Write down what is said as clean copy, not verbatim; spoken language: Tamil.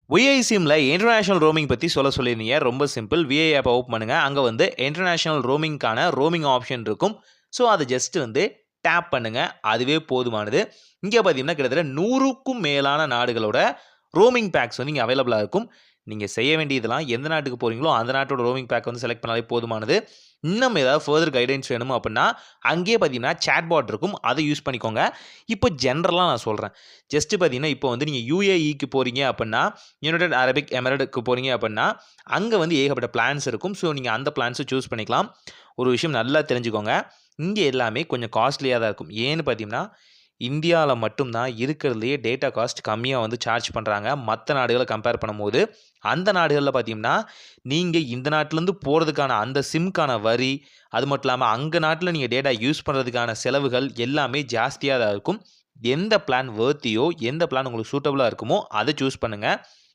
விஐ சிம்ல இன்டர்நேஷனல் ரோமிங் பத்தி சொல்லியிருந்தீங்க. ரொம்ப சிம்பிள். விஐ ஆப்ப ஓப்பன் பண்ணுங்க. அங்க வந்து இன்டர்நேஷனல் ரோமிங்க்கான ரோமிங் ஆப்ஷன் இருக்கும். ஸோ, அத ஜஸ்ட் வந்து டேப் பண்ணுங்க. அதுவே போதுமானது. இங்க பார்த்தீங்கன்னா, கிட்டத்தட்ட 100க்கும் மேலான நாடுகளோட ரோமிங் பேக்ஸ் வந்து இங்க அவைலபிளா இருக்கும். நீங்க செய்ய வேண்டியதெல்லாம் எந்த நாட்டுக்கு போறீங்களோ, அந்த நாட்டோட ரோமிங் பேக் வந்து செலக்ட் பண்ணாலே போதுமானது. இன்னும் ஏதாவது ஃபர்தர் கைடன்ஸ் வேணும் அப்டின்னா, அங்கேயே பார்த்தீங்கன்னா, சாட் பாட் இருக்கும். அத யூஸ் பண்ணிக்கோங்க. இப்போ ஜெனரலா நான் சொல்றேன். ஜஸ்ட் பார்த்தீங்கன்னா, இப்போ வந்து நீங்க யுஏஇக்கு போறீங்க அப்டின்னா, யுனைட்டட் அரபிக் எமிரேட்க்கு போறீங்க அப்டின்னா, அங்க வந்து ஏகப்பட்ட பிளான்ஸ் இருக்கும். ஸோ, நீங்க அந்த பிளான்ஸ சூஸ் பண்ணிக்கலாம். ஒரு விஷயம் நல்லா தெரிஞ்சுக்கோங்க. இங்க எல்லாமே கொஞ்சம் காஸ்ட்லியா தான் இருக்கும். ஏன்னு பார்த்தீங்கன்னா, இந்தியால மட்டும் தான் இருக்கிறதுலயே டேட்டா காஸ்ட் கம்மியா வந்து சார்ஜ் பண்றாங்க. மத்த நாடுகள கம்பேர் பண்ணும்போது. அந்த நாடுகள்ல பார்த்தீங்கன்னா, நீங்க இந்த நாட்டிலருந்து போறதுக்கான அந்த சிம்க்கான வரி, அது மட்டும் இல்லாம அங்க நாட்ல நீங்க டேட்டா யூஸ் பண்றதுக்கான செலவுகள் எல்லாமே ஜாஸ்தியா தான் இருக்கும். எந்த பிளான் வொர்த்தியோ, எந்த பிளான் உங்களுக்கு சூட்டபிளா இருக்குமோ, அத சூஸ் பண்ணுங்க.